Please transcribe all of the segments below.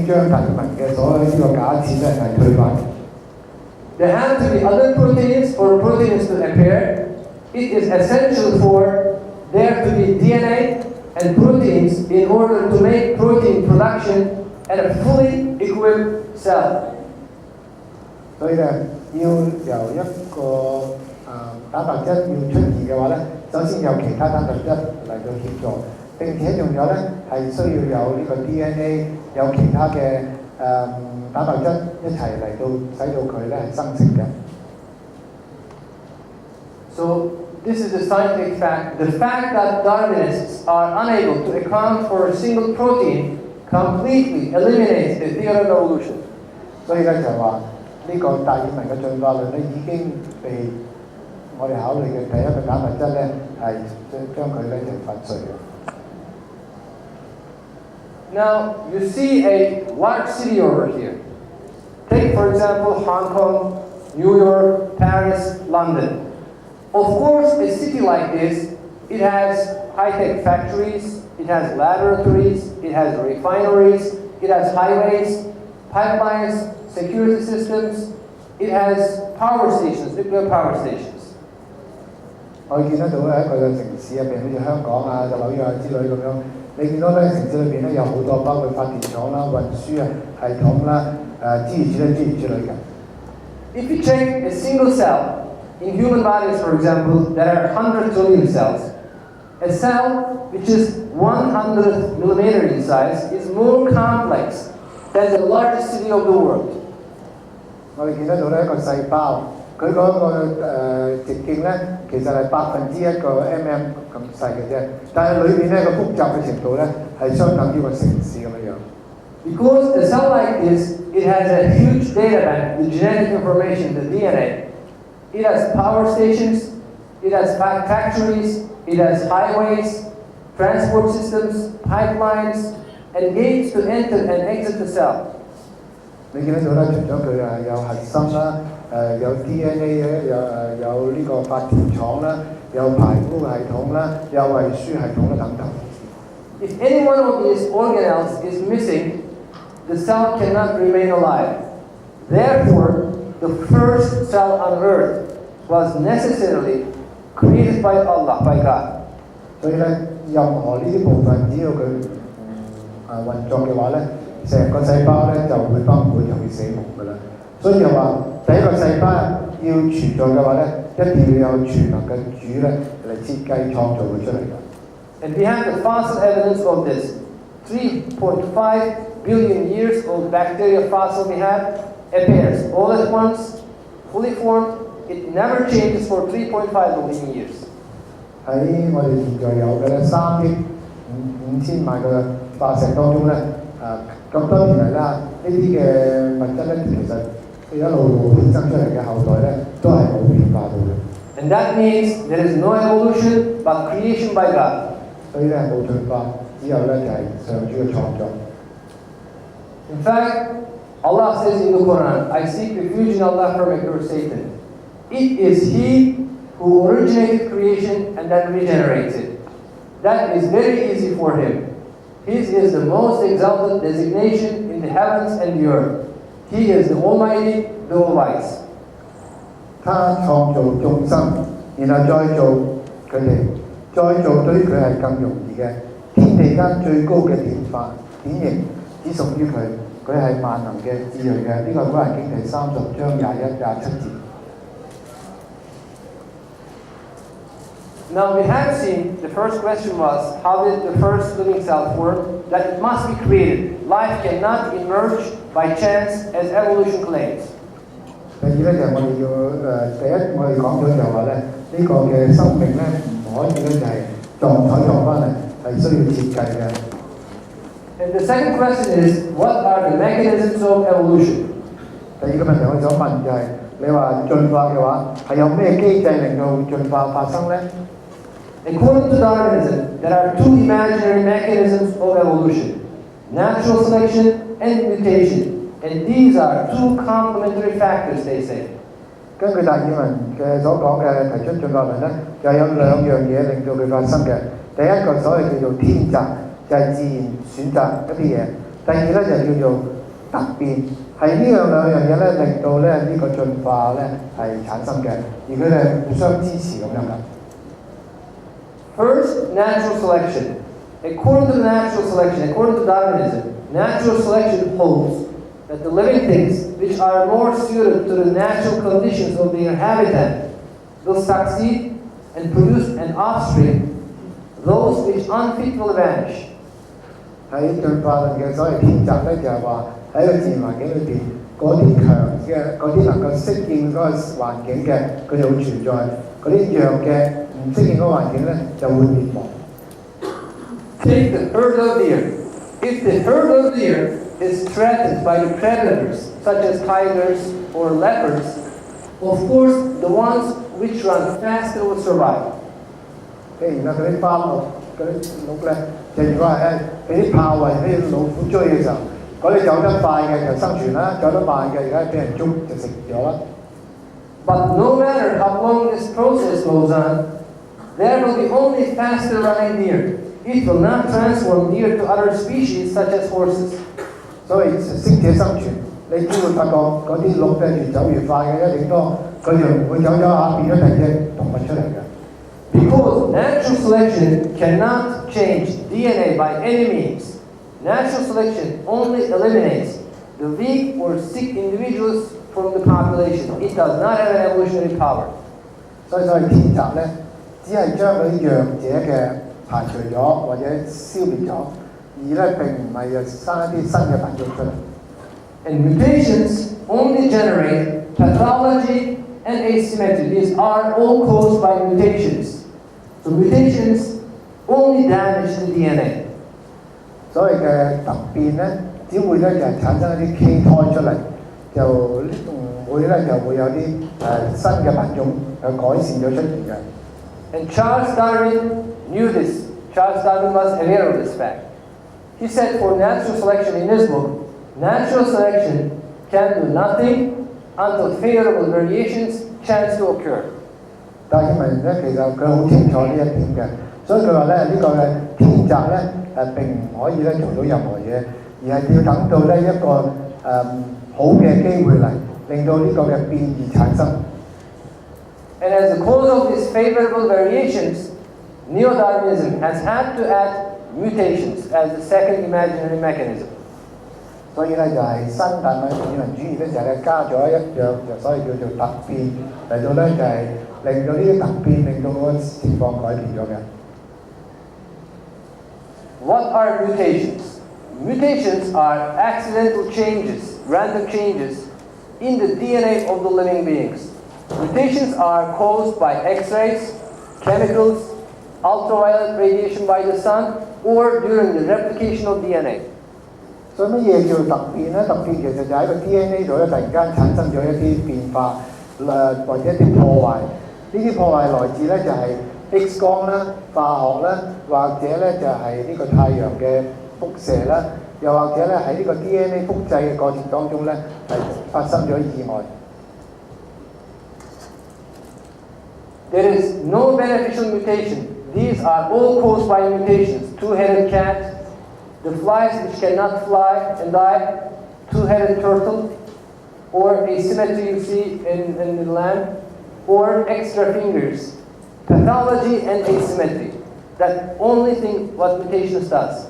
將達爾文嘅所有呢個假設咧係推翻。There have to be other proteins for proteins to appear. It is essential for there to be DNA and proteins in order to make protein production at a fully equipped cell. 所以咧，要由一個蛋白質要出現嘅話咧，首先有其他蛋白質嚟到協助，並且仲有咧係需要有呢個 DNA， 有其他嘅蛋白質一齊嚟到使到佢咧係生成嘅。So this is the scientific fact. The fact that Darwinists are unable to account for a single protein completely eliminates the theory of evolution. 所以咧就係話呢個達爾文嘅進化論咧已經被我哋考慮嘅第一個蛋白質咧係將佢咧就粉碎嘅。Now you see a large city over here. Take for example Hong Kong, New York, Paris, London. Of course, a city like this, it has high-tech factories, it has laboratories, it has refineries, it has highways, pipelines, security systems, it has power stations, nuclear power stations. 我見得到喺一個城市入邊，好似香港啊、紐約啊之類咁樣，你見到咧城市裏邊咧有好多包括發電廠啦、運輸啊系統啦、諸如此類嘅。If you take a single cell, in human bodies, for example, there are 100 trillion cells. A cell which is 100 millimeter in size is more complex than the largest city of the world. 我哋見得到咧一個細胞，佢嗰個直徑咧其實係1%個 mm 咁細嘅啫，但係裏邊咧個複雜嘅程度咧係相等於個城市咁樣樣。Because a cell like this, it has a huge data bank with genetic information, the DNA. It has power stations, it has factories, it has highways, transport systems, pipelines, and gates to enter and exit the cell. 你見得到咧，除咗佢有核心啦，有 DNA 咧，有呢個發電廠啦，有排污系統啦，有運輸系統啦等等。If any one of these organelles is missing, the cell cannot remain alive. Therefore, the first cell on earth was necessarily created by Allah, by God. 所以咧，任何呢啲部分，只要佢運作嘅話咧，成個細胞咧就會崩潰，就會死亡㗎啦。所以就話第一個細胞要存在嘅話咧，一定要有全能嘅主咧嚟設計創造佢出嚟㗎。And we have the fossil evidence of this. 3.5 billion years old bacteria fossil we have appears all at once, fully formed. It never changes for 3.5 billion years. 喺我哋現在有嘅咧3億5千萬嘅化石當中咧，咁多年嚟啦，呢啲嘅物質咧其實一路衍生出嚟嘅後代咧都係冇變化到嘅。And that means there is no evolution but creation by God. 所以咧冇進化，只有咧就係上主嘅創作。In fact, Allah says in the Quran, I seek refuge in Allah from Satan. It is He who originated creation and then regenerates it. That is very easy for Him. His is the most exalted designation in the heavens and the earth. He is the Almighty, the All-Wise. 他創造眾生，然後再做佢哋，再做對於佢係更容易嘅。天地間最高嘅典型只屬於佢，佢係萬能嘅、智慧嘅。呢個《古蘭經》第30章21、27節。Now we have seen, the first question was, how did the first living cell form? That it must be created. Life cannot emerge by chance as evolution claims. 第二咧就係我哋要第一我哋講咗就話咧，呢個嘅生命咧唔可以咧就係撞翻嚟，係需要設計嘅。And the second question is, what are the mechanisms of evolution? 第二個問題我想問就係，你話進化嘅話係有咩機制令到進化發生咧？ According to Darwinism, there are two imaginary mechanisms of evolution: natural selection and mutation. And these are two complementary factors, they say. 根據達爾文嘅所講嘅提出進化論咧，就有兩樣嘢令到佢發生嘅。第一個所謂叫做天擇，就係自然選擇一啲嘢；第二咧就叫做突變，係呢兩樣嘢咧令到咧呢個進化咧係產生嘅，而佢哋互相支持咁樣嘅。First, natural selection. According to natural selection, according to Darwinism, natural selection holds that the living things which are more suited to the natural conditions of their habitat will succeed and produce an offspring. Those which unfit will vanish. 喺進化論嘅所謂天擇咧，就係話喺個自然環境裏邊，嗰啲強嘅、嗰啲能夠適應嗰個環境嘅，佢就會存在；嗰啲弱嘅、唔適應嗰個環境咧，就會滅亡。Take the herd of deer. If the herd of deer is threatened by the predators, such as tigers or leopards, of course, the ones which run faster will survive. 譬如嗰啲花鹿、嗰啲鹿咧，就如果係俾啲豹或者俾老虎追嘅時候，嗰啲走得快嘅就生存啦，走得慢嘅而家俾人捉就食咗啦。But no matter how long this process goes on, there will be only faster running deer. It will not transform deer to other species such as horses. 所以適者生存，你只會發覺嗰啲鹿咧越走越快嘅，一頂多佢就唔會走下變咗第二隻動物出嚟嘅。Because natural selection cannot change DNA by any means. Natural selection only eliminates the weak or sick individuals from the population. It does not have an evolutionary power. 所以天擇咧，只係將嗰啲弱者嘅排除咗或者消滅咗，而咧並唔係生一啲新嘅品種出嚟。And mutations only generate pathology and asymmetry. These are all caused by mutations. So mutations only damage the DNA. 所謂嘅突變咧，只會咧就係產生一啲畸胎出嚟，就唔會咧就會有啲新嘅品種改善咗出現嘅。And Charles Darwin knew this. Charles Darwin was aware of this fact. He said for natural selection in his book, natural selection can do nothing until favorable variations chance to occur. 達爾文咧其實佢好清楚呢一點嘅，所以佢話咧呢個嘅天擇咧並唔可以咧做到任何嘢，而係要等到咧一個好嘅機會嚟，令到呢個嘅變異產生。And as a cause of these favorable variations, Neo-Darwinism has had to add mutations as the second imaginary mechanism. 所以咧就係新達爾文主義咧就係加咗一樣，就所以叫做突變嚟到咧就係令到呢啲突變令到個情況改變咗嘅。What are mutations? Mutations are accidental changes, random changes in the DNA of the living beings. Mutations are caused by X-rays, chemicals, ultraviolet radiation by the sun, or during the replication of DNA. 所以乜嘢叫突變咧？突變其實就喺個 DNA 度咧，突然間產生咗一啲變化，或者一啲破壞。呢啲破壞來自咧就係 X 光啦、化學啦，或者咧就係呢個太陽嘅輻射啦，又或者咧喺呢個 DNA 複製嘅過程當中咧係發生咗意外。There is no beneficial mutation. These are all caused by mutations. Two-headed cat, the flies which cannot fly and die, two-headed turtle, or asymmetry you see in the land, or extra fingers. Pathology and asymmetry. That only thing what mutations does.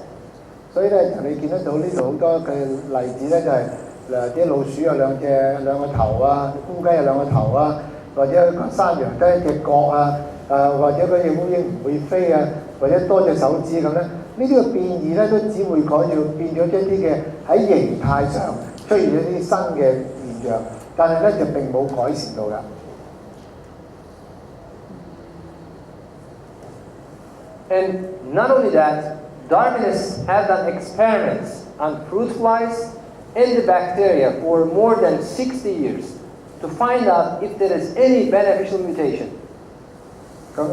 所以咧，你見得到呢度好多嘅例子咧，就係啲老鼠有兩個頭啊，烏雞有兩個頭啊，或者山羊得一隻角啊，或者嗰隻烏蠅唔會飛啊，或者多隻手指咁咧，呢啲嘅變異咧都只會變咗一啲嘅喺形態上出現一啲新嘅現象，但係咧就並冇改善到㗎。And not only that, Darwinists have done experiments on fruit flies and the bacteria for more than 60 years to find out if there is any beneficial mutation. 咁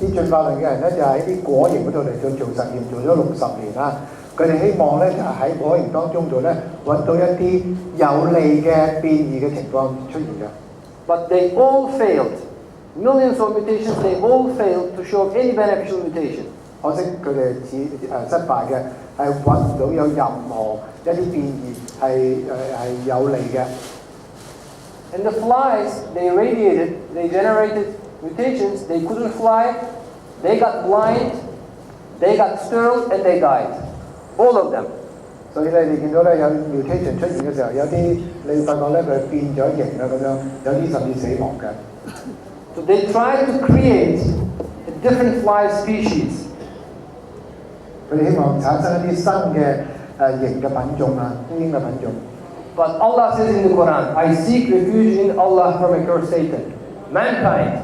啲進化論嘅人咧就喺啲果蠅嗰度嚟做實驗，做咗60年啦。佢哋希望咧就喺果蠅當中度咧揾到一啲有利嘅變異嘅情況出現嘅。But they all failed. Millions of mutations, they all failed to show any beneficial mutation. 可惜佢哋失敗嘅，係揾唔到有任何一啲變異係有利嘅。And the flies, they radiated, they generated mutations, they couldn't fly, they got blind, they got sterile, and they died. All of them. 所以咧，你見到咧有 mutation 出現嘅時候，有啲你發覺咧佢變咗形啦咁樣，有啲甚至死亡嘅。So they tried to create a different fly species. 佢哋希望產生一啲新嘅型嘅品種啊，烏蠅嘅品種。But Allah says in the Quran, I seek refuge in Allah from accursed Satan. Mankind,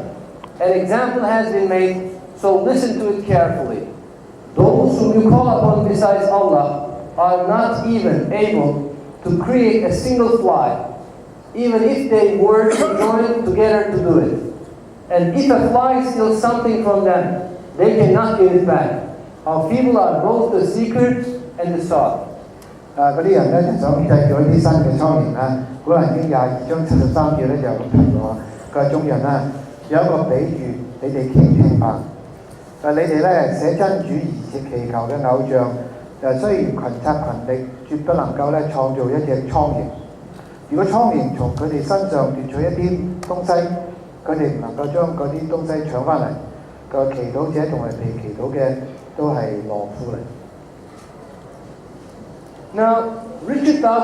an example has been made, so listen to it carefully. Those whom you call upon besides Allah are not even able to create a single fly, even if they were to join together to do it. And if a fly steals something from them, they cannot give it back. How feeble are both the seeker and the sought. 嗰啲人咧就想製造一啲新嘅蒼蠅啦。古蘭經22章73節咧就咁提喎，佢話眾人啊，有一個比喻，你哋聽吧。你哋咧寫真主而祈求嘅偶像，雖然群策群力，絕不能夠咧創造一隻蒼蠅。如果蒼蠅從佢哋身上奪取一啲東西，佢哋唔能夠將嗰啲東西搶翻嚟。個祈禱者同埋被祈禱嘅都係懦夫嚟。Now, Richard Dawkins